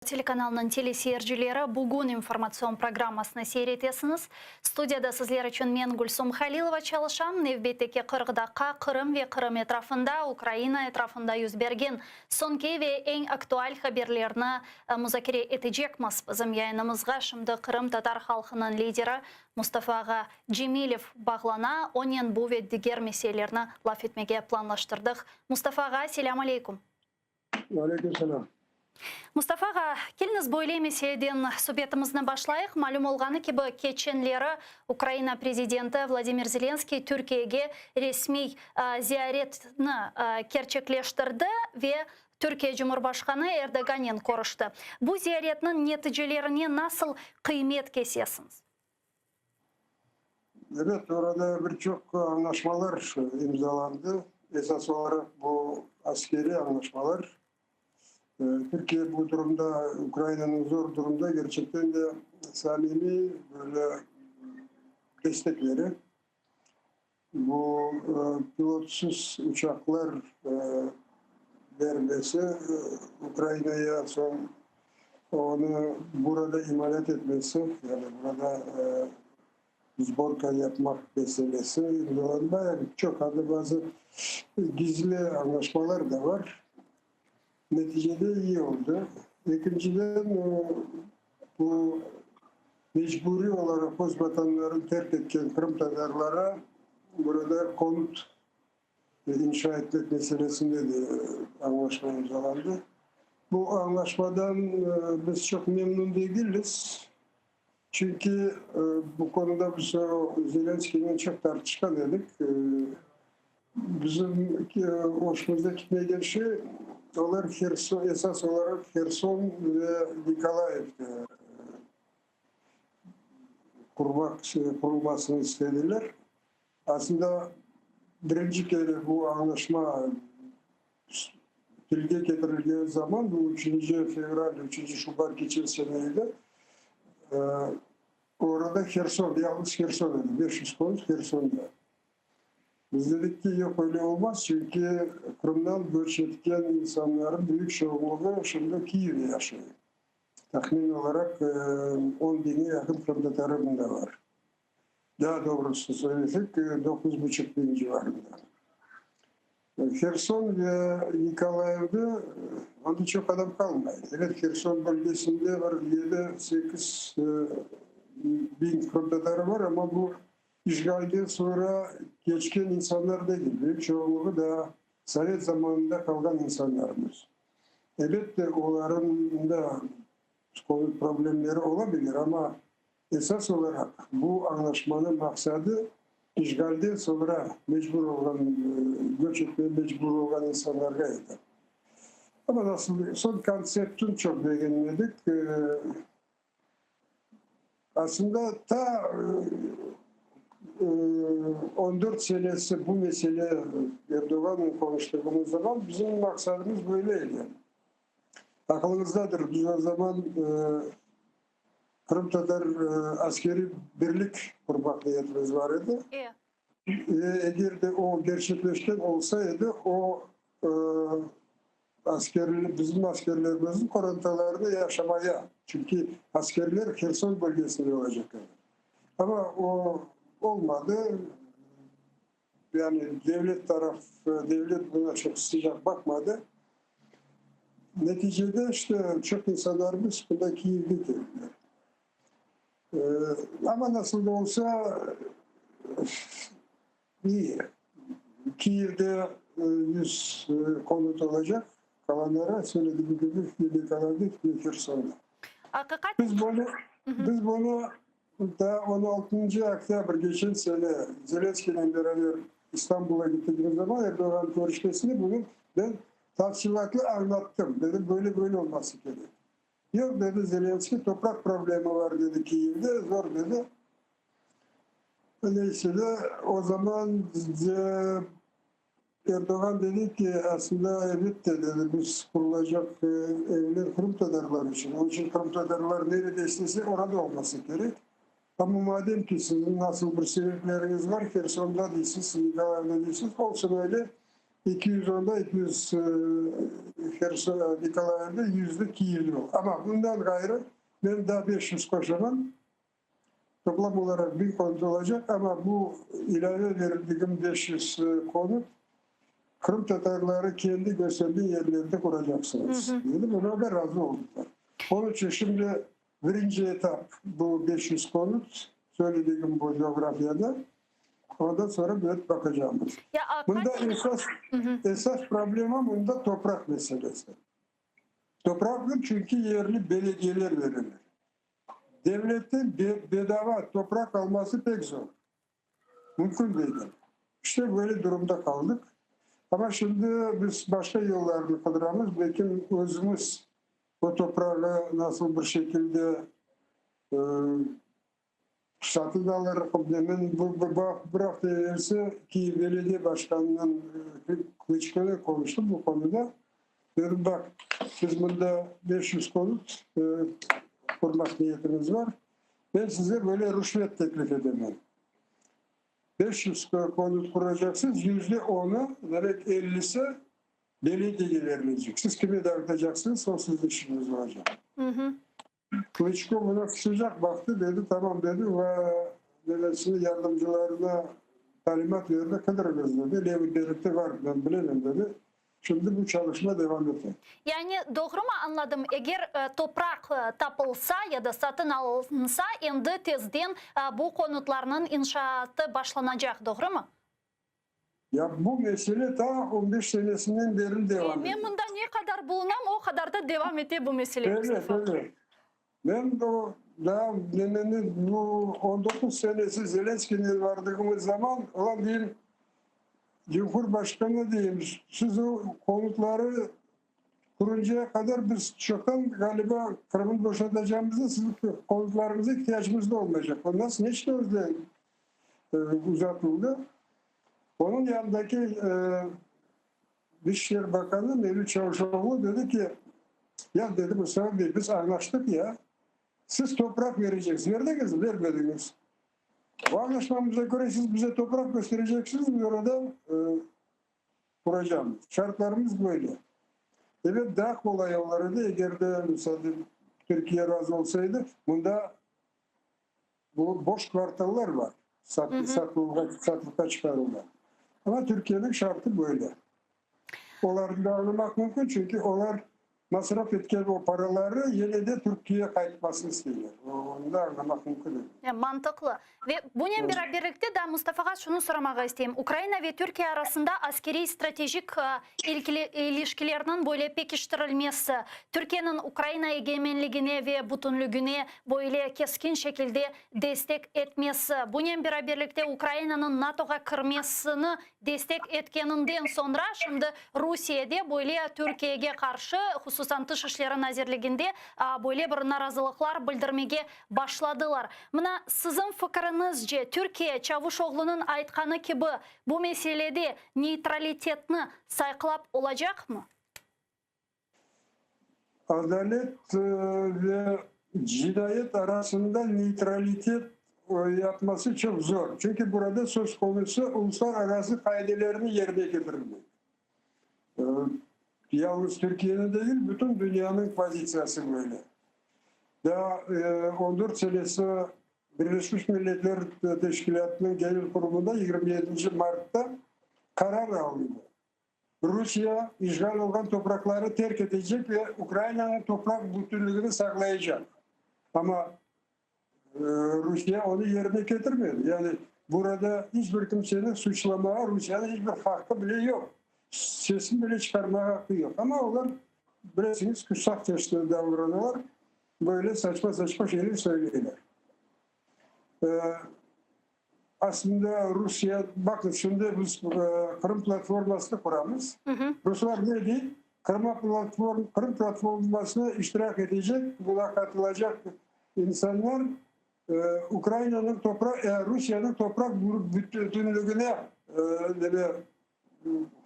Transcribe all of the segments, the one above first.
Телеканалының телесерджілері бүгін информацион программасына сейретесіңіз. Студияда сізлер үшін мен Гүлсум Халилова çalışам. Невбеттеке Қырғыдаққа, Қырым ве Қырым етрафында, Украина етрафында yüzbergen sonki ve en aktual haberlerini müzakere edecekmiz. Bizim yayınımızga şimdi Kırım Tatar halkının lideri Mustafa Ağa Cemilov bağlana, onun bu ve diğer meselelerini laf etmeye planlaştırdık. Mustafa Ağa, selam aleykum. Aleyküm selam. Mustafa Ağa, keliniz böyle meseleden sohbetimizden başlayıq. Malum olğanı ki bu keçenleri Ukrayna prezidenti Vladimir Zelenskiy Türkiye'ye resmi ziyaretini gerçekleştirdi ve Türkiye Cumhurbaşkanı Erdoğan'ın konuştu. Bu ziyaretinin neticelerini nasıl kıymet kesesiniz? Evet, orada birçok anlaşmalar imzalandı. Esas olarak bu askeri anlaşmalar. Türkiye bu durumda, Ukrayna'nın zor durumda gerçekten de samimi böyle destekleri. Bu pilotsuz uçaklar vermesi, Ukrayna'ya son onu burada imalat etmesi, yani burada zborka yapmak meselesi, yani çok adı bazı gizli anlaşmalar da var. Neticede iyi oldu. İkinciden bu mecburi olarak Özvatanların terk etken Kırım Tatarlara burada konut inşa etmek meselesinde de anlaşma imzalandı. Bu anlaşmadan biz çok memnun değiliz. Çünkü bu konuda biz Zelenskiy'nin çok tartışkan dedik. Bizim hoşumuza gitmeyen şey onlar Kherson, esas olarak Kherson ve Nikolaev'de kurulmasını istediler. Aslında birinci kere bu anlaşma dilge getirildiği zaman bu 3. Fevral, 3. Şubat geçen seneydi. Orada Kherson, yalnız Kherson'da, 500 konut Kherson'da. Biz dedik ki yok öyle olmaz çünkü Kırım'dan göç etken insanların büyük çoğunluğu şimdi Kiev'de yaşıyor. Tahmin olarak 10 bine yakın Kırım Tatarı'nda var. Daha doğrusu söylesek 9,5 bin civarında. Kherson ve Nikolaev'de onda çok adam kalmıyor. Evet, Kherson bölgesinde var 7-8 bin Kırım Tatarı var ama bu İşgalden sonra geçken insanlar değil. Büyük çoğunluğu da Sovyet zamanında kalan insanlarımız. Elbette onların da problemleri olabilir ama esas olarak bu anlaşmanın maksadı işgalden sonra mecbur olan, göç etmeye mecbur olan insanlargaydı. Ama nasıl son konseptini çok beğenmedik. Aslında ta 14 senesi bu mesele Erdoğan'la konuştuğumuz zaman bizim maksadımız böyleydi. Aklınızdadır, biz o zaman Kırım Tatar askeri birlik kurmak niyetimiz vardı. Eğer de o gerçekleşken olsaydı o bizim askerlerimizin korantalarda yaşamaya. Çünkü askerler Kherson bölgesinde olacaklar. Ama o olmadı. Yani devlet buna çok sıcak bakmadı. Neticede işte çok insanlarımız bunda Kiev'de. Ama nasıl da olsa iyi. Kiev'de 100 konut olacak. Kalanlara söylediğim gibi kalanlar Kherson'da. Biz bunu da 16. Oktyabr geçen sene Zelenskiy'le beraber İstanbul'a gittiğimiz zaman Erdoğan görüşmesini bugün ben tafsilatlı anlattım. Dedim böyle olması gerek. Yok dedi Zelenskiy, toprak problemi var dedi Kiev'de, zor dedi. Neyse de o zaman Erdoğan dedi ki aslında evet de dedi biz kurulacak evler Kırım Tatarlar için. Onun için Kırım Tatarlar nerede istese orada olması gerek. Ama madem ki sizin nasıl bir sebepleriniz var, Kherson'da değilsiniz, Nikolaev'da değilsiniz, olsun öyle. 210'da 200 Nikolayev'de 100'lü Kiev'li ol. Ama bundan gayrı ben daha 500 koşamam. Toplam olarak 1000 konut olacak ama bu ilave verildiğim 500 konut Kırım Tatarları kendi gösterdiği yerlerde kuracaksınız. Dedim, ona da razı oldular. Onun için şimdi birinci etap bu 500 konut söylediğim bu coğrafyada. Ondan sonra böyle bakacağımız. Ya, Bunda esas problemi bunda toprak meselesi. Toprak çünkü yerli belediyeler verilir. Devletin bedava toprak alması pek zor. Mümkün değil. İşte böyle durumda kaldık. Ama şimdi biz başka yollarını kullanıyoruz. Belki özümüz o toprağı nasıl bir şekilde satın alır. Bu hafta evvelsi ki belediye başkanının Kılıçköy'le konuştum bu konuda. Dedim bak biz bunda 500 konut kurmak niyetimiz var. Ben size böyle rüşvet teklif edemem. 500 konut kuracaksınız, %10'u, demek 50'si belediyeler verecek. Siz kime dağıtacaksınız, o sizin işiniz olacak. Kılıçko buna sıcak baktı, dedi tamam dedi ve dedesinin yardımcılarına talimat verdi, kıdırırız dedi. Levi devleti var, ben bilemem dedi. Şimdi bu çalışma devam ediyor. Yani doğru mu anladım? Eğer toprak tapılsa ya da satın alınsa endi tezden bu konutların inşaatı başlanacak, doğru mu? Ya bu mesele ta 15 senesinden beri devam ediyor. Ben bunda ne kadar bulunam o kadar da devam ediyor bu mesele. Evet. Ben de o daha bu 19 senesi Zelenski'nin vardığımız zaman olan diyeyim Cumhurbaşkanı diyeyim siz o konutları kuruncaya kadar biz çoktan galiba Kırım'ı boşaltacağımızda sizin konutlarınıza ihtiyacımız da olmayacak. Ondan sonra hiç de uzatıldı. Onun yanındaki Dışişleri Bakanı Mevlüt Çavuşoğlu dedi ki ya dedi Mustafa Bey biz anlaştık ya siz toprak vereceksiniz. Verdiniz mi? Vermediniz. Bu anlaşmamıza göre siz bize toprak göstereceksiniz. Biz orada kuracağım. Şartlarımız böyle. Evet daha kolay yollarıydı. Eğer de mesela Türkiye razı olsaydı bunda bu boş kvartallar var. Satılıkta çıkarırlar. Ama Türkiye'nin şartı böyle. Onları da almak mümkün çünkü onlar masraf etken o paraları yine de Türkiye'ye kayıtmasını istiyorlar. Onu da anlamak mümkün değil. Yani mantıklı. Ve bununla birlikte de Mustafa'ya şunu sormak istiyorum. Ukrayna ve Türkiye arasında askeri stratejik ilişkilerinin böyle pekiştirilmesi, Türkiye'nin Ukrayna egemenliğine ve bütünlüğüne böyle keskin şekilde destek etmesi, bununla birlikte Ukrayna'nın NATO'ya girmesini destek etkeninden sonra şimdi Rusya'da böyle Türkiye'ye karşı hususan Dışişleri Nazirliğinde böyle bir narazılıklar bildirmeye başladılar. Buna sizin fikrinizce Türkiye Çavuşoğlu'nun aytkanı gibi bu meselede neytralitetini sayıklap olacak mı? Adalet ve cinayet arasında neytralitet yapması çok zor. Çünkü burada söz konusu uluslararası kaidelerini yerine getirmek. Yalnız Türkiye'nin değil, bütün dünyanın pozisyonu böyle. Daha 14 senesi Birleşmiş Milletler Teşkilatı'nın Genel Kurulu'nda 27 Mart'ta karar alındı. Rusya işgal olan toprakları terk edecek ve Ukrayna'nın toprak bütünlüğünü sağlayacak. Ama Rusya onu yerine getirmedi. Yani burada hiçbir kimsenin suçlamaya Rusya'nın hiçbir hakkı bile yok. Sesini bile çıkarmaya hakkı yok. Ama onlar bilirsiniz küstah teşkil davranıyorlar. Böyle saçma saçma şeyler söylüyorlar. Aslında Rusya, bakın şimdi biz Kırım Platforması'nı kuramız. Ruslar ne değil? Kırım Platforması'na iştirak edecek, buna katılacak insanlar Ukrayna'nın Rusya'nın toprak bütünlüğüne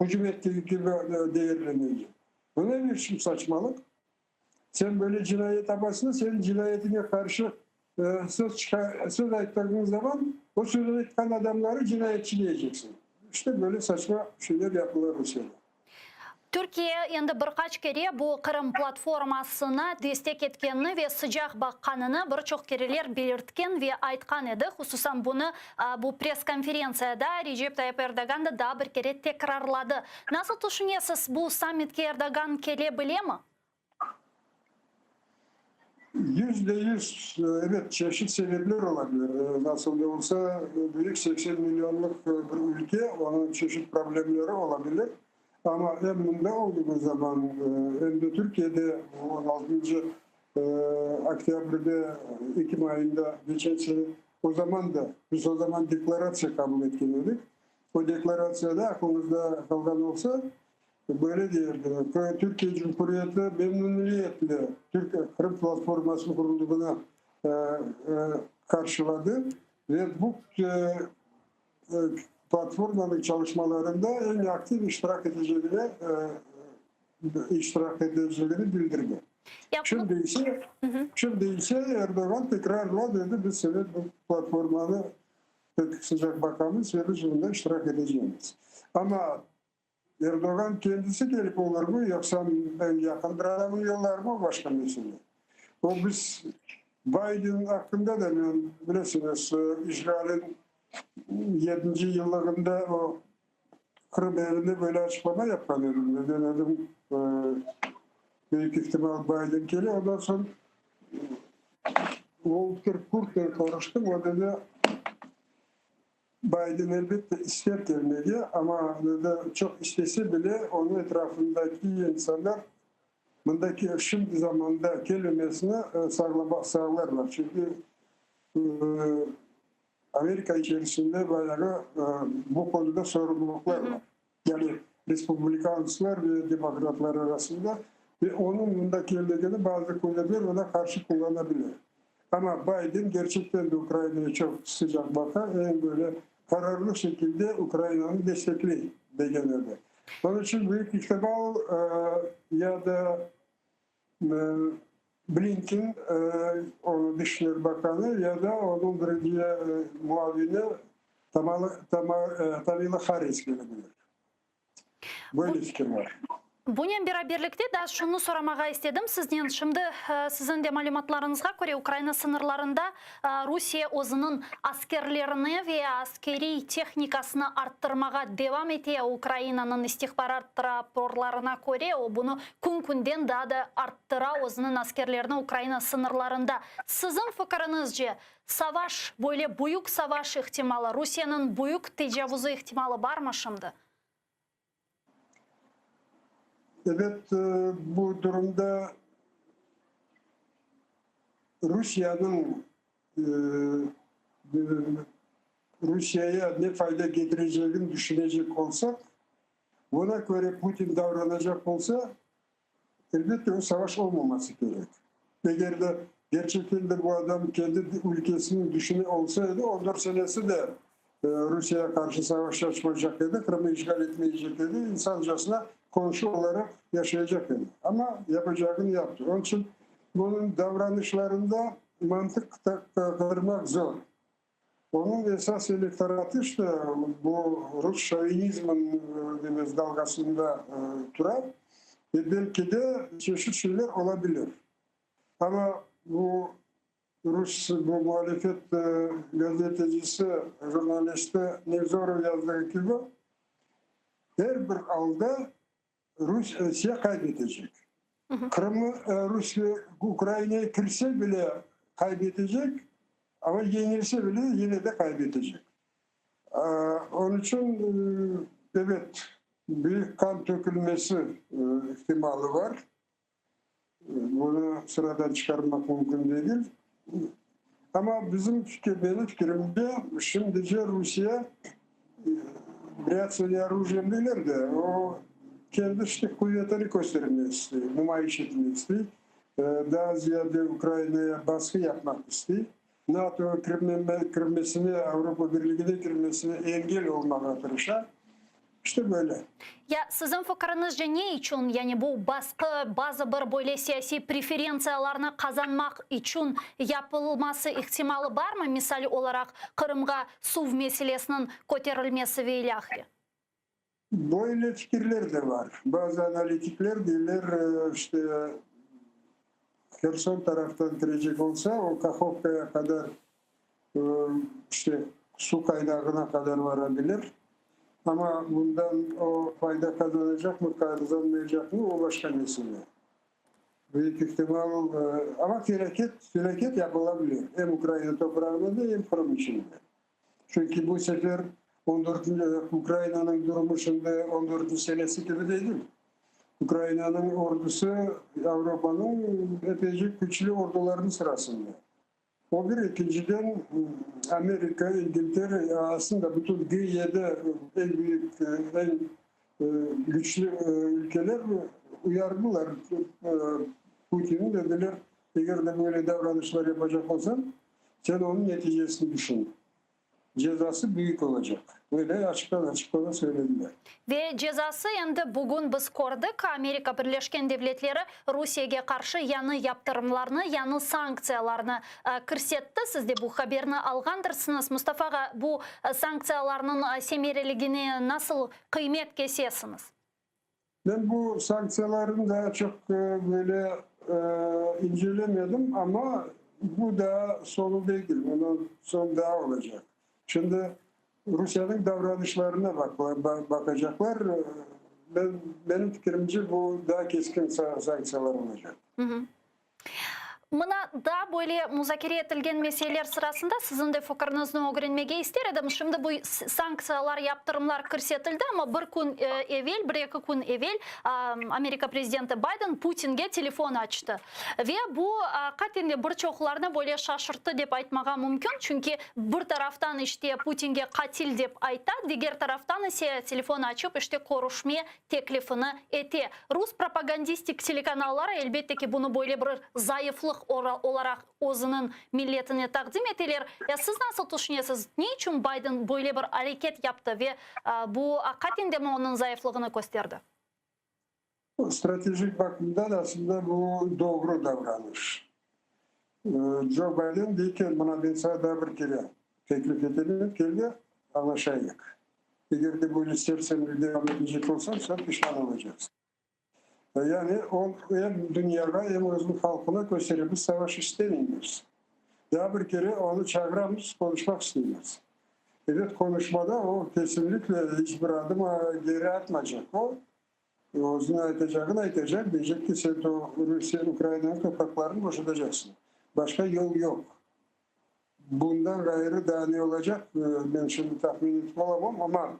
hücum ettiği gibi değerlenecek. Bu ne biçim saçmalık? Sen böyle cinayet yaparsın, senin cinayetine karşı söz ayıttırdığın zaman o söz ayıttan adamları cinayetçi diyeceksin. İşte böyle saçma şeyler yaptılar Rusya'da. Türkiye endi bir kaç kere bu Kırım platformasına destek etkenini ve sıcak bakkanını birçok kereler belirtken ve aytkan edi. Hususan bunu bu pres konferensiyada Recep Tayyip Erdoğan da daha bir kere tekrarladı. Nasıl düşünüyorsunuz, bu sammitke Erdoğan kelebilir mi? %100 evet çeşitli sebepler olabilir. Nasıl da olsa büyük 80 milyonluk bir ülke, onun çeşitli problemleri olabilir. Ama emninde olduğu zaman hem de Türkiye'de 16. Oktyabır'da Ekim ayında geçen sene biz o zaman deklarasyon kabul ettik. O deklarasyada aklımızda kalan olsa böyle diyordu. Türkiye Cumhuriyeti memnuniyetle Kırım platforması kurulduğuna karşıladı ve bu platformanın çalışmalarında en aktif iştirak edeceğini bildirdi. Şimdi ise Erdoğan tekrarla dedi, biz sene bu platformanı sıcak bakanımız ve biz iştirak edeceğiz. Ama Erdoğan kendisi gelip olur mu, yoksa ben yakın bir adamı yollar mı, başka mesele. O biz Biden hakkında da bilirsiniz, işgalin 7. yıllığında o Kırım elinde böyle açıklama yapan dedim. Büyük ihtimal Biden geliyor. Ondan sonra Volker Kurt'la konuştum. O dedi Biden elbette ister gelmeli ama dedi, çok istese bile onun etrafındaki insanlar bundaki şimdi zamanda kelimesini sağlarlar. Çünkü Amerika içerisinde bayağı bu konuda sorumluluklar var. Yani Respublikanlar ve Demokratlar arasında ve onun bundaki elindeki bazı kuvvetler ona karşı kullanabilir. Ama Biden gerçekten de Ukrayna'ya çok sıcak bakar. En böyle kararlı şekilde Ukrayna'nı destekliyor genelde. Onun için büyük ihtimal ya da Blinken, onun Dışişleri Bakanı ya da onun birinci muavini Kamala Harris gelebilir. Böyle fikir var. Bunun birlikte de şunu soramağa istedim sizden. Şimdi sizin de malumatlarınızga göre Ukrayna sınırlarında Rusya özünün askerlerini ve askeri texnikasını arttırmağa devam ediyor. Ukrayna'nın istihbarat raporlarına göre o bunu gün-günden daha da arttıra özünün askerlerini Ukrayna sınırlarında. Sizin fikrinizce savaş, böyle büyük savaş ihtimali, Rusya'nın büyük tecavüzü ihtimali var mı şimdi? Evet, bu durumda Rusya'nın Rusya'ya ne fayda getireceğini düşünecek olsak, buna göre Putin davranacak olsa elbette o savaş olmaması gerek. Eğer de gerçekten de bu adam kendi ülkesinin düşünü olsaydı 14 senesi de Rusya'ya karşı savaş açmayacak dedi, Kırım'ı işgal etmeyecek dedi, insancasına komşu olarak yaşayacak dedi. Ama yapacağını yaptı. Onun için bunun davranışlarında mantık kırmak zor. Onun esas elektoratı işte bu Rus şovinizmin dalgasında durar ve belki de çeşitli şeyler olabilir. Ama bu Rus muhalefet gazetecisi, jurnalisti Nevzorov yazdığı gibi her bir alda Rusya kaybedecek. Kırım'ı Rusya Ukrayna'ya kirse bile kaybedecek ama yenilse bile yine de kaybedecek. Onun için evet büyük kan dökülmesi ihtimali var. Bunu sıradan çıkarmak mümkün değil. Ama benim fikrimde şimdice Rusya бряцание оружием değil de o kendi işte kuvvetini göstermek istiyor, nümayiş etmek istiyor. Daha ziyade Ukrayna'ya baskı yapmak istiyor. NATO girmesini, Avrupa Birliği'ne girmesine engel olmaya tırışar. İşte böyle. Ya sizin fikrinizce ne için, yani bu baskı bazı bir böyle siyasi preferensiyalarını kazanmak için yapılması ihtimali var mı? Misal olarak Kırım'a su meselesinin kotarılması ve ilahı. Böyle fikirler de var. Bazı analitikler diyorlar işte Kherson taraftan girecek olsa o Kakhovka'ya kadar e, işte su kaynağına kadar varabilir. Ama bundan o fayda kazanacak mı, kazanmayacak mı o başka mesele. Büyük ihtimal ama felaket yapılabilir. Hem Ukrayna toprağında hem Kırım içinde. Çünkü bu sefer 14. Ukrayna'nın durumu şimdi 14. senesi gibi değil. Ukrayna'nın ordusu Avrupa'nın epeyce güçlü ordularının sırasında. O bir ikinciden Amerika, İngiltere aslında bütün G7 en büyük, en güçlü ülkeler uyardılar. Putin'in dediler eğer de böyle davranışlar yapacak olsan sen onun neticesini düşün. Cezası büyük olacak. Böyle açıktan söylediler. Ve cezası endi bugün biz ko'rdik. Amerika Birleşken Devletleri Rusiyaga qarshi yanı yaptırımlarını, yanı sanksiyalarını kirsetdi. Siz de bu haberini algandırsınız. Mustafa ağa, bu sanksiyalarının semereligini nasıl kıymet kesesiniz? Ben bu sanksiyaların daha çok böyle incelemedim ama bu da sonu değil. Bunun sonu daha olacak. Şimdi Rusya'nın davranışlarına bakacaklar. Benim fikrimce bu daha keskin sanksiyalar olacak. Mına da böyle muzakere etilgen meseleler sırasında sizin de fikrinizni öğrenmege isterim. Şimdi bu sanksiyalar, yaptırımlar kirsetildi ama bir gün evvel, bir iki gün evvel Amerika Prezidenti Biden Putin'ge telefon açtı. Ve bu hakikaten birçoklarını böyle şaşırttı dep aytmaga mümkün. Çünkü bir taraftan işte Putin'ge katil dep aytadi, diğer taraftan ise telefon açıp işte konuşma teklifini etti. Rus propagandistik telekanalları elbette ki bunu böyle bir zayıflık olarak o'zining milletini taqdim etiler. Ya siz nasıl düşünüyorsunuz? Niçin Biden böyle bir hareket yaptı ve bu hakikaten de onun zayıflığını gösterdi? Stratejik bakımdan aslında bu doğru davranış. Joe Biden deyken buna ben sana daha bir kere teklif edelim, geldi anlaşayık. Eğer de böyle istersen devam edecek olsan sen pişman olacaksın. Yani hem dünyada hem özgür halkına gösterip savaş istemiyoruz. Daha bir kere onu çağıramız, konuşmak istiyoruz. Evet konuşmada o kesinlikle hiçbir adım geri atmayacak. O özünü aytacak. Diyecek ki sen Rusya, Ukrayna'nın topraklarını boşaltacaksın. Başka yol yok. Bundan gayrı daha ne olacak ben şimdi tahmin etmem ama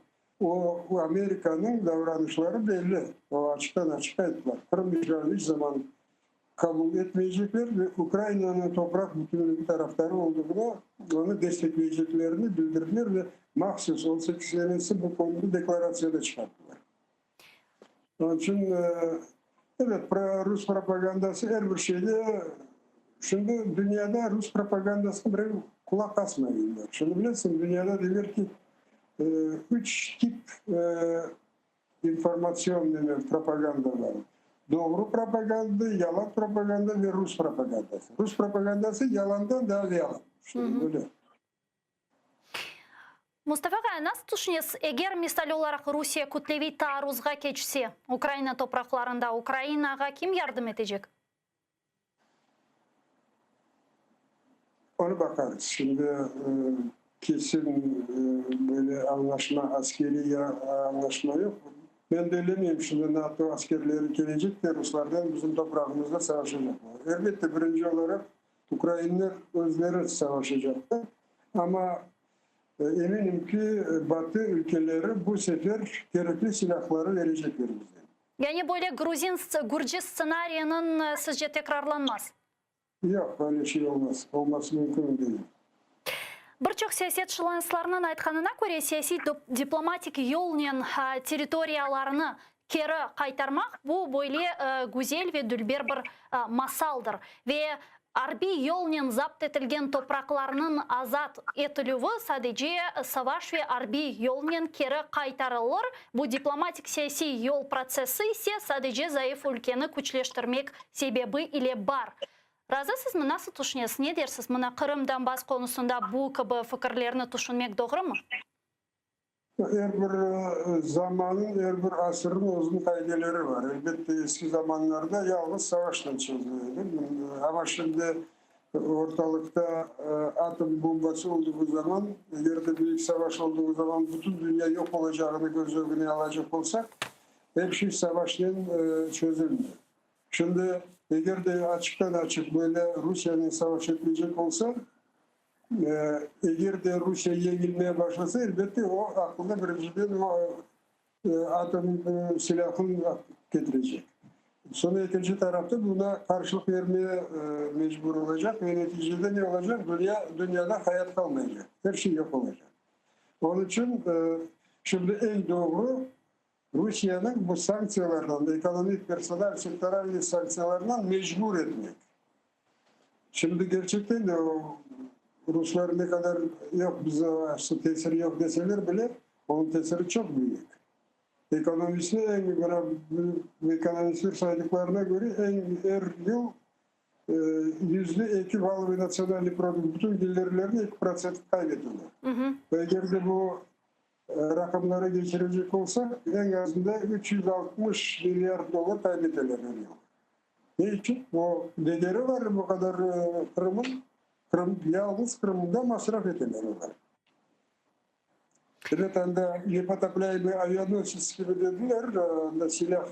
o Amerika'nın davranışları belli. O açıktan ettiler. Kırım işgalini hiç zaman kabul etmeyecekler ve Ukrayna'nın toprak bütünlüğü taraftarı olduğunu onu destekleyeceklerini bildirdiler ve mahsus 18 senesi bu konuda deklarasyona çıkarttılar. Onun için evet Rus propagandası her bir şeyde şimdi dünyada Rus propagandasına bir kulak asmayınlar. Şimdi bilirsin dünyada diyor ki 3 tip informasyon denir propaganda var. Doğru propaganda, yalan propaganda ve Rus propagandası. Rus propagandası yalandan daha yalan. Şimdi böyle. Mustafa ağa, nasıl düşünüyorsunuz? Eğer misal olarak Rusya kütlevi taarruzga geçse Ukrayna topraklarında Ukrayna'ga kim yardım edecek? Onu bakarız. Şimdi kesin böyle askeri anlaşma yok. Ben de öyle şimdi NATO askerleri gelecek de Ruslardan bizim toprağımızda savaşacaklar. Elbette birinci olarak Ukraynalılar özleri savaşacaklar. Ama eminim ki Batı ülkeleri bu sefer gerekli silahları verecekler bize. Yani böyle Gürcü senaryo'nun sizce tekrarlanmaz? Yok öyle şey olmaz. Olması mümkün değil. Birçok siyasetçilerin aytkanına göre siyasi diplomatik yolun territoriyalarını geri kaytarmak bu böyle güzel ve dülber bir masaldır. Ve harbiy yolun zapt etilgen topraklarının azat etilüvü sadece savaş ve harbiy yolun geri kaytarılır. Bu diplomatik siyasi yol prosesi ise sadece zayıf ülkeni güçleştirmek sebebi ile var. Razısız mı? Nasıl düşünüyorsunuz? Ne dersiniz? Kırım Donbas konusunda bu gibi fikirlerini düşünmek doğru mu? her bir zamanın, her bir asırın uzun kaydeleri var. Elbette eski zamanlarda yalnız savaşla çözülüyordu. Ama şimdi ortalıkta atom bombası olduğu zaman, yerde büyük savaş olduğu zaman bütün dünya yok olacağını göz önüne alacak olsak her şey savaşla çözülmüyor. Şimdi eğer de açıktan açık böyle Rusya'nın savaş etmeyecek olsa, eğer de Rusya yenilmeye başlasa elbette o aklında birinciden o atom silahını getirecek. Sonra ikinci tarafta buna karşılık vermeye mecbur olacak ve neticede ne olacak? Dünyada hayat kalmayacak. Her şey yok olacak. Onun için şimdi en doğru Rusya'nın bu sanksiyalardan, ekonomik personel sektörel sanksiyalarından mecbur etmek. Şimdi gerçekten de o Ruslar ne kadar yok bize tesiri yok deseler bile onun tesiri çok büyük. Ekonomisi ekonomistler saydıklarına göre her yıl %2 valve nasyonel produkt bütün gelirlerini 2% kaybediyorlar. Ve eğer de bu rakamlara geçirecek olsak en azından 360 milyar dolar kaybederler her yıl. Ne için? O değeri var bu kadar yalnız Kırım'da masraf ediyorlar. Evet, непотопляемый авианосец gibi dediler, silah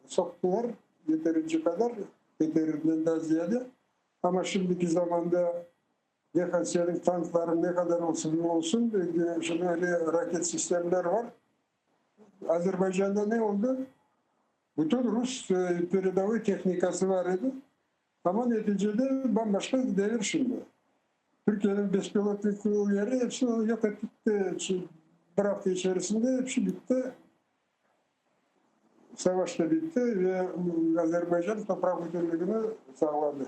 soktular yeterince kadar, yeterinden daha ziyade. Ama şimdiki zamanda DHS'nin tankları ne kadar olsun, şimdi öyle raket sistemler var. Azerbaycan'da ne oldu? Bütün Rus передовой teknikası var idi. Ama neticede bambaşka devir şimdi. Türkiye'nin bespilotlik yeri hepsini yok ettik. Bir hafta içerisinde hepsi bitti. Savaş da bitti ve Azerbaycan toprak bütünlüğünü sağladı.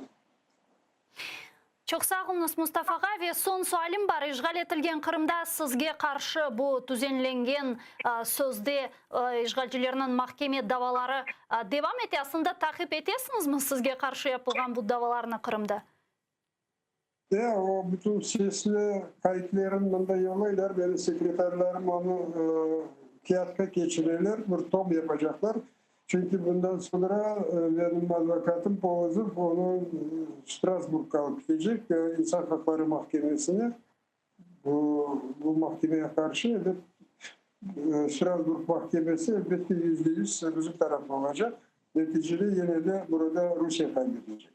Çok sağ olunuz Mustafa Ağa ve son sualim var. İşgal etilgen Kırım'da sizge karşı bu düzenlengen sözde işgalcilerin mahkeme davaları devam eti. Aslında takip etesiniz mi sizge karşı yapılan bu davalarını Kırım'da? Ya o bütün sesli kayıtların bunda yollaylar. Benim sekreterlerim onu kağıtta geçirirler. Bir tom yapacaklar. Çünkü bundan sonra benim avukatım Polozov onu Strasbourg'a alıp gidecek. İnsan Hakları Mahkemesi'ne bu mahkemeye karşı edip Strasbourg Mahkemesi elbette %100 bizim tarafı olacak. Neticede yine de burada Rusya kaybedecek.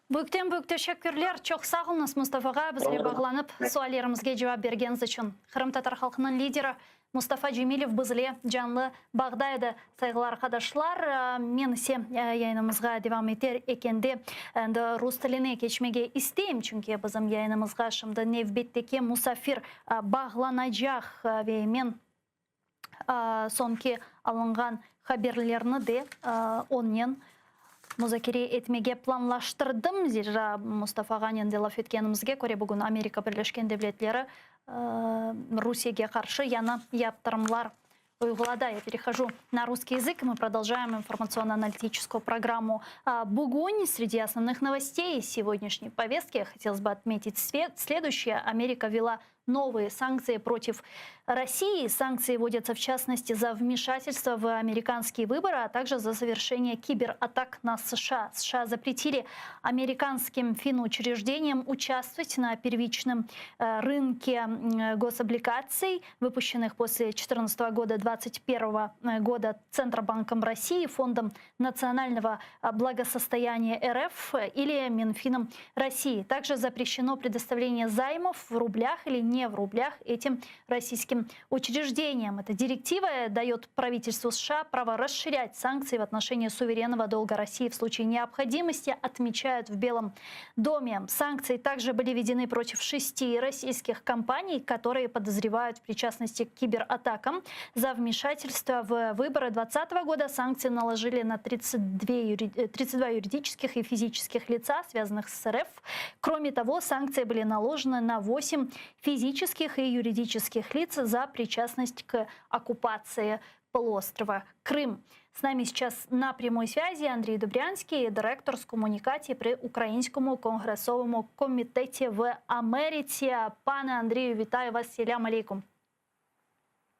Büyük teşekkürler. Çok sağ olunuz Mustafa Ağa. Bizle bağlanıp suallarımızga cevap bergeniz için. Kırım Tatar halkının lideri Mustafa Cemilov bizle canlı bağdaydı. Saygılı arkadaşlar, men ise yayınımızga devam eder ekende Rus tiline geçmege isteyim. Çünkü bizim yayınımızga şimdi nevbetteki musafir bağlanacak ve men sonki alıngan haberlerini de onun muzakere etmege planlaştırdım. Zira Mustafa Ağa'nın da laf etkenimizge göre bugün Amerika Birleşken Devletleri Rusya'ya karşı yana yaptırımlar uyguladı. Я перехожу на русский язык. Мы продолжаем информационно-аналитическую программу. Бугунь. Среди основных новостей сегодняшней повестки хотелось бы отметить следующее. Америка ввела новые санкции против России. Санкции вводятся в частности за вмешательство в американские выборы, а также за совершение кибератак на США. США запретили американским финучреждениям участвовать на первичном рынке гособлигаций, выпущенных после 2014 года, 2021 года Центробанком России, Фондом национального благосостояния РФ или Минфином России. Также запрещено предоставление займов в рублях или не в рублях этим российским учреждениям. Эта директива дает правительству США право расширять санкции в отношении суверенного долга России в случае необходимости, отмечают в Белом доме. Санкции также были введены против 6 российских компаний, которые подозревают в причастности к кибератакам. За вмешательство в выборы 2020 года санкции наложили на 32 юридических и физических лица, связанных с РФ. Кроме того, санкции были наложены на 8 физических и юридических лиц за причастность к оккупации полуострова Крым. С нами сейчас на прямой связи Андрій Добрянський, директор з комунікації при Українському конгресовому комітеті в Америці. Пане Андрію, вітаю вас. Селям алейкум.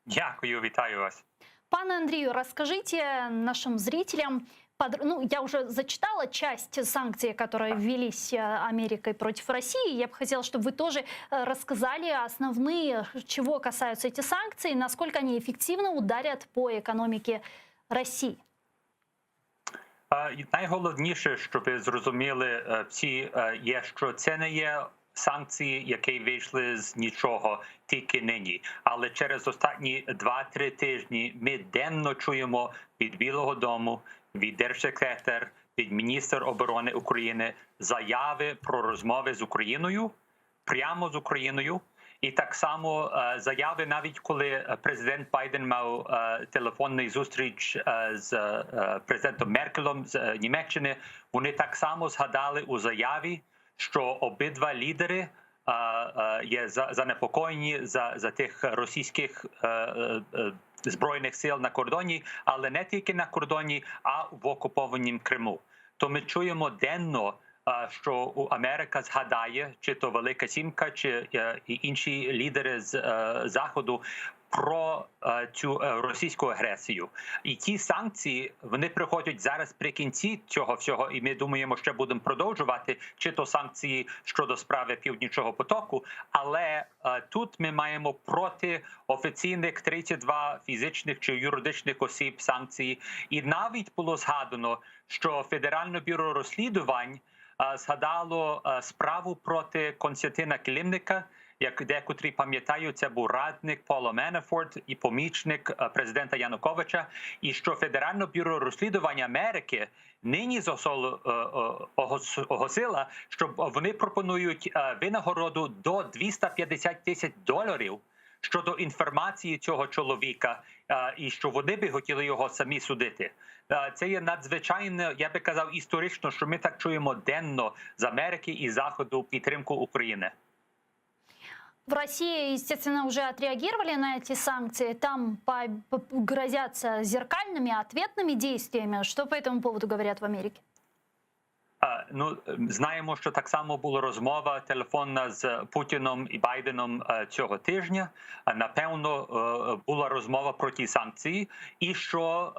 Дякую, вітаю вас. Пане Андрею, расскажите нашим зрителям, ну, я уже зачитала часть санкций, которые ввелись Америкой против России. Я бы хотела, чтобы вы тоже рассказали основные, чего касаются эти санкции, насколько они эффективно ударят по економіці Росії. Найголовніше, щоб ви зрозуміли всі, є, що це не є санкції, які вийшли з нічого тільки нині. Але через останні 2-3 тижні ми денно чуємо від Білого дому, від держсекретар, від міністра оборони України заяви про розмови з Україною, прямо з Україною. І так само заяви, навіть коли президент Байден мав телефонний зустріч з президентом Меркелем з Німеччини, вони так само згадали у заяві, що обидва лідери є занепокоєні за тих російських збройних сил на кордоні, але не тільки на кордоні, а в окупованому Криму. То ми чуємо денно, що Америка згадає, чи то Велика Сімка, чи інші лідери з Заходу, про цю російську агресію. І ті санкції, вони приходять зараз при кінці цього всього, і ми думаємо, що будемо продовжувати, чи то санкції щодо справи Північного потоку, але тут ми маємо проти офіційних 32 фізичних чи юридичних осіб санкції. І навіть було згадано, що Федеральне бюро розслідувань згадало справу проти Константина Килимника, як декотрі пам'ятають, це був радник Пола Манафорт і помічник президента Януковича, і що Федеральне бюро розслідування Америки нині оголосило, що вони пропонують винагороду до $250 тисяч щодо інформації цього чоловіка, і що вони би хотіли його самі судити. Це є надзвичайно, я би казав, історично, що ми так чуємо денно з Америки і Заходу підтримку України. В России, естественно, уже отреагировали на эти санкции. Там грозятся зеркальными, ответными действиями. Что по этому поводу говорят в Америке? Ну, знаємо, що так само була розмова телефонна з Путіном і Байденом цього тижня. Напевно, була розмова про ті санкції, і що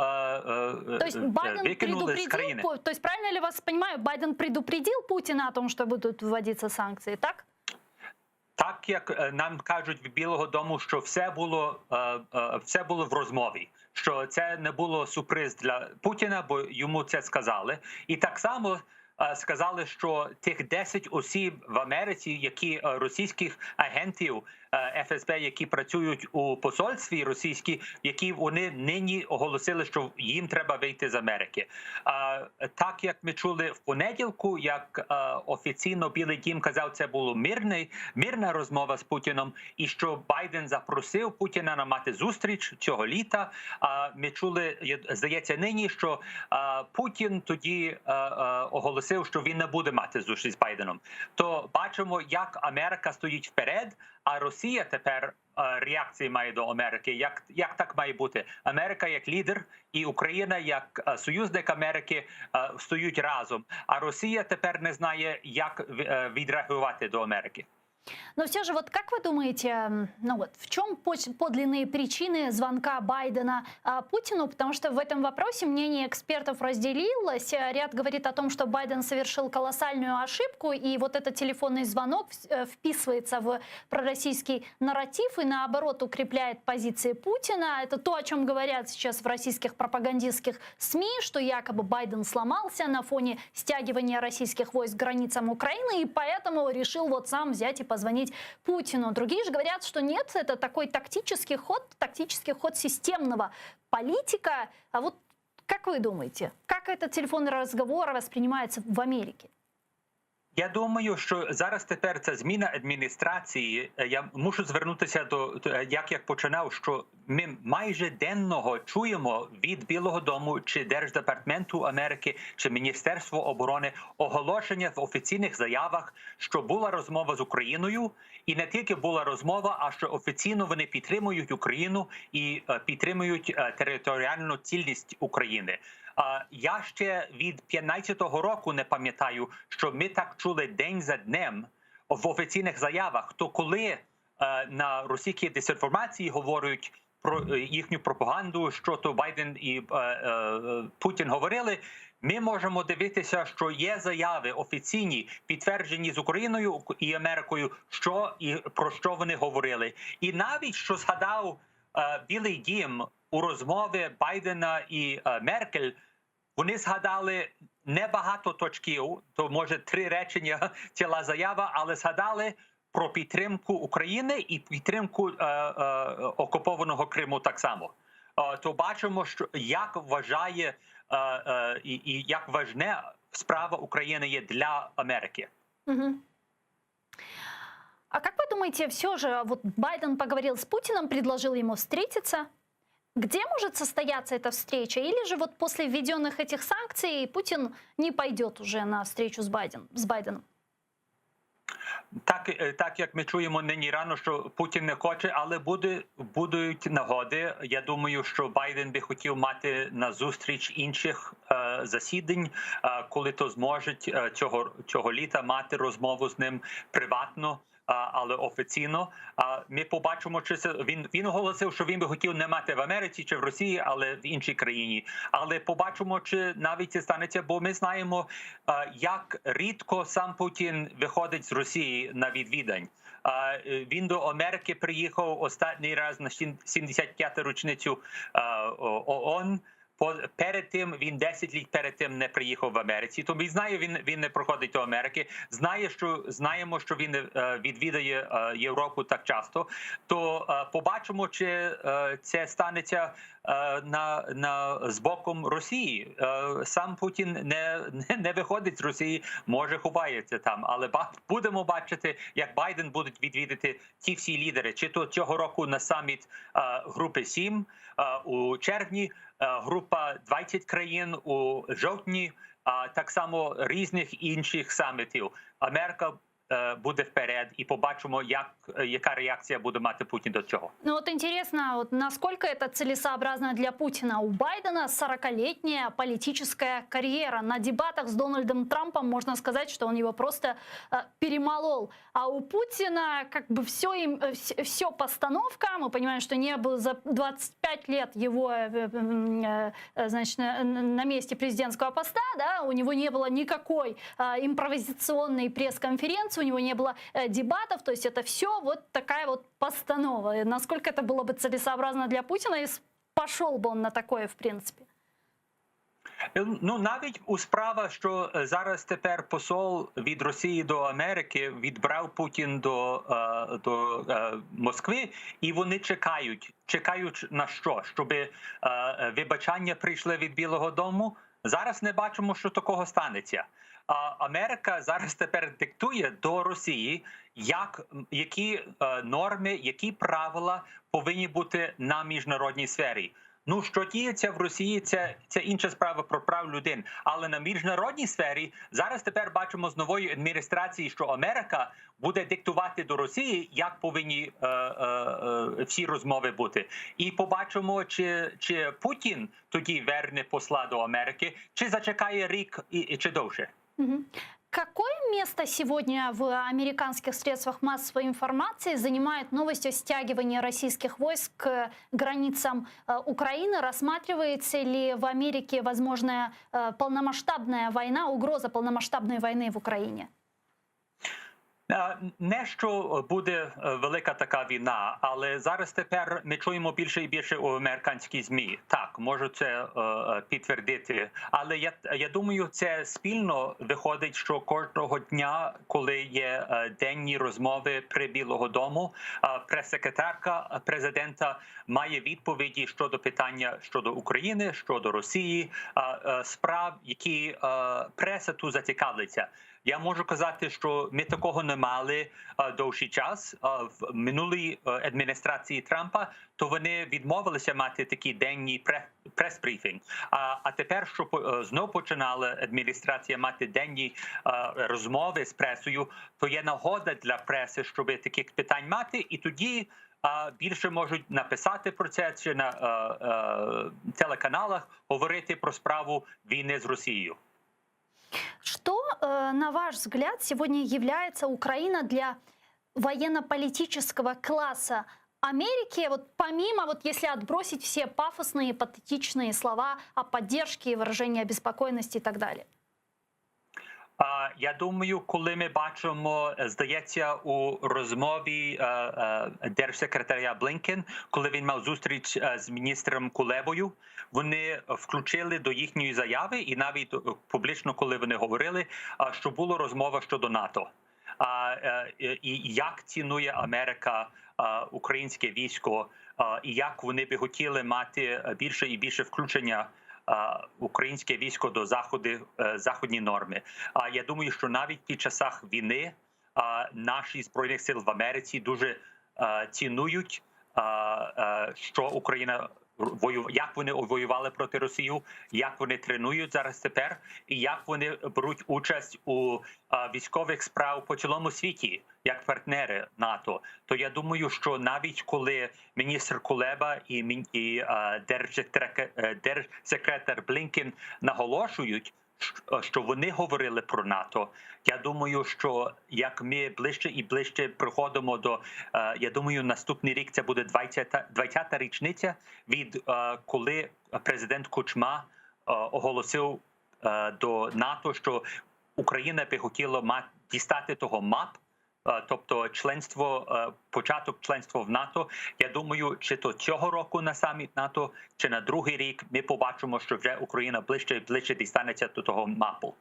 викинули з країни. То есть, правильно ли вас понимаю, Байден предупредил Путина о том, что будут вводиться санкции, так? Так, як нам кажуть від Білого дому, що все було в розмові, що це не було сюрприз для Путіна, бо йому це сказали. І так само сказали, що тих 10 осіб в Америці, які російських агентів ФСБ, які працюють у посольстві російській, які вони нині оголосили, що їм треба вийти з Америки. Так, як ми чули в понеділку, як офіційно Білий дім казав, це була мирна розмова з Путіном, і що Байден запросив Путіна на мати зустріч цього літа. Ми чули, здається, нині, що Путін тоді оголосив, що він не буде мати зустріч з Байденом. То бачимо, як Америка стоїть вперед, а Росія тепер реакції має до Америки. Як так має бути? Америка як лідер і Україна як союзник Америки стоять разом. А Росія тепер не знає, як відреагувати до Америки. Но все же, вот как вы думаете, ну вот, в чем подлинные причины звонка Байдена Путину? Потому что в этом вопросе мнение экспертов разделилось. Ряд говорит о том, что Байден совершил колоссальную ошибку, и вот этот телефонный звонок вписывается в пророссийский нарратив и, наоборот, укрепляет позиции Путина. Это то, о чем говорят сейчас в российских пропагандистских СМИ, что якобы Байден сломался на фоне стягивания российских войск к границам Украины, и поэтому решил вот сам взять и позвонить Путину. Другие же говорят, что нет, это такой тактический ход системного политика. А вот как вы думаете, как этот телефонный разговор воспринимается в Америке? Я думаю, що зараз тепер ця зміна адміністрації, я мушу звернутися до, як починав, що ми майже денного чуємо від Білого дому, чи Держдепартаменту Америки, чи Міністерства оборони оголошення в офіційних заявах, що була розмова з Україною, і не тільки була розмова, а що офіційно вони підтримують Україну і підтримують територіальну цілісність України. Я ще від 15-го року не пам'ятаю, що ми так чули день за днем в офіційних заявах. То коли на російській дезінформації говорять про їхню пропаганду, що то Байден і Путін говорили. Ми можемо дивитися, що є заяви офіційні, підтверджені з Україною і Америкою, що і про що вони говорили. І навіть, що згадав Білий дім у розмові Байдена і Меркель, вони згадали небагато точків, то може 3 речення ціла заява, але згадали про підтримку України і підтримку окупованого Криму так само. То бачимо, що як вважає і як важна справа України є для Америки. Угу. А как вы думаете, все же вот Байден поговорил с Путиным, предложил ему встретиться? Где может состояться эта встреча? Или же вот после введенных этих санкций Путин не пойдет уже на встречу с Байденом? Так як ми чуємо нині рано, що Путін не хоче, але будуть нагоди. Я думаю, що Байден би хотів мати на зустріч інших засідань, коли то зможуть цього літа мати розмову з ним приватно, але офіційно. Ми побачимо, чи це він оголосив, що він би хотів не мати в Америці чи в Росії, але в іншій країні. Але побачимо, чи навіть це станеться, бо ми знаємо, як рідко сам Путін виходить з Росії на відвідань. Він до Америки приїхав останній раз на 75-ту річницю ООН. Перед тим він 10 літ перед тим не приїхав в Америці. Тому він не проходить до Америки. Знаємо, що він відвідає Європу так часто. То побачимо, чи це станеться з боком Росії. Сам Путін не виходить з Росії, може ховається там. Але будемо бачити, як Байден буде відвідати ті всі лідери. Чи то цього року на саміт групи 7 у червні, група 20 країн у жовтні, так само різних інших самітів. Америка буде вперед, і побачимо, яка реакція буде мати Путін до цього. Ну вот интересно, вот насколько это целесообразно для Путина. У Байдена 40-летняя политическая карьера. На дебатах с Дональдом Трампом можно сказать, что он его просто перемолол. А у Путина как бы все постановка. Мы понимаем, что не было за 25 лет его значит, на месте президентского поста, да, у него не было никакой импровизационной пресс-конференции, у него не было дебатов, то есть это все вот такая вот постанова. И насколько это было бы целесообразно для Путина, и пошел бы он на такое, в принципе? Ну, навіть у справа, що зараз тепер посол від Росії до Америки відбрав Путін до Москви, і вони чекають на що? Щоб вибачання прийшли від Білого дому? Зараз не бачимо, що такого станеться. Америка зараз тепер диктує до Росії, які норми, які правила повинні бути на міжнародній сфері. Ну, що діється в Росії, це інша справа про прав людини. Але на міжнародній сфері зараз тепер бачимо з нової адміністрації, що Америка буде диктувати до Росії, як повинні всі розмови бути. І побачимо, чи Путін тоді верне посла до Америки, чи зачекає рік чи довше. Какое место сегодня в американских средствах массовой информации занимает новость о стягивании российских войск к границам Украины? Рассматривается ли в Америке возможная полномасштабная война, угроза полномасштабной войны в Украине? Не що буде велика така війна, але зараз тепер ми чуємо більше і більше у американській ЗМІ. Так, можу це підтвердити. Але я думаю, це спільно виходить, що кожного дня, коли є денні розмови при Білого дому, прес-секретарка президента має відповіді щодо питання щодо України, щодо Росії, справ, які преса тут зацікавиться. Я можу казати, що ми такого не мали довший час. В минулій адміністрації Трампа, то вони відмовилися мати такі денні прес-брифінг. А тепер, що знову починала адміністрація мати денні розмови з пресою, то є нагода для преси, щоб таких питань мати, і тоді більше можуть написати про це, чи на телеканалах говорити про справу війни з Росією. Что, на ваш взгляд, сегодня является Украина для военно-политического класса Америке, вот помимо, вот если отбросить все пафосные, патетичные слова о поддержке, выражении обеспокоенности и так далее? Я думаю, коли ми бачимо, здається, у розмові держсекретаря Блінкен, коли він мав зустріч з міністром Кулебою, вони включили до їхньої заяви, і навіть публічно, коли вони говорили, що була розмова щодо НАТО. І як цінує Америка українське військо, і як вони би хотіли мати більше і більше включення українське військо до заходні норми. Я думаю, що навіть під часах війни наші Збройних сил в Америці дуже цінують, що Україна як вони воювали проти Росії, як вони тренують зараз тепер, і як вони беруть участь у військових справах по цілому світі, як партнери НАТО. То я думаю, що навіть коли міністр Кулеба і держсекретар Блінкен наголошують, що вони говорили про НАТО, я думаю, що як ми ближче і ближче приходимо до, я думаю, наступний рік це буде 20-та річниця від коли президент Кучма оголосив до НАТО, що Україна би хотіла дістати того МАП, тобто початок членства в НАТО. Я думаю, чи то цього року на саміт НАТО, чи на другий рік ми побачимо, що вже Україна ближче і ближче дістанеться до того МАПу.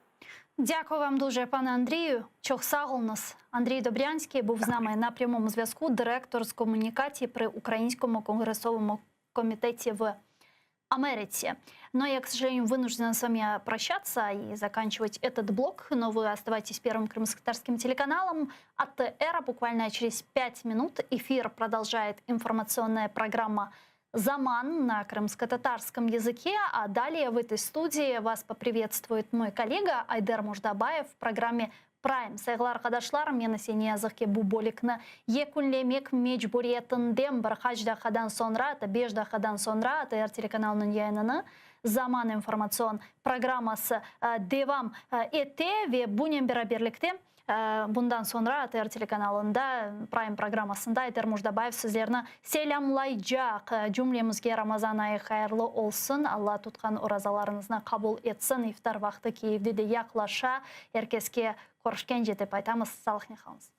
Дякую вам дуже, пане Андрію. Чохсагл у нас Андрій Добрянський був з нами на прямому зв'язку, директор з комунікації при Українському конгресовому комітеті в Америке. Но я, к сожалению, вынуждена с вами прощаться и заканчивать этот блок. Но вы оставайтесь первым крымско-татарским телеканалом. От «Эра» буквально через 5 минут эфир продолжает информационная программа «Заман» на крымско-татарском языке. А далее в этой студии вас поприветствует мой коллега Айдер Муждабаев в программе Prime. Сайглар arkadaşlar, meni seni yazık ki bu bolikni yekunlemek mecburiyetindeyim. Bir kaç dakikadan sonra, 5 dakikadan sonra TR telekanalının yayınını Zaman informasyon programması devam etti ve bunun beraberlikte bundan sonra TR telekanalında Prime programmasında Ayder Mujdabayev sizlerine selamlayacak. Cümlemizge Ramazan ayı hayırlı olsun. Allah tutkan orazalarınızı kabul etsin. İftar vakti Kiyev'de de yaklaşa. Herkeske koruşken жетіп айтамыз. Sağlık ne kalınız.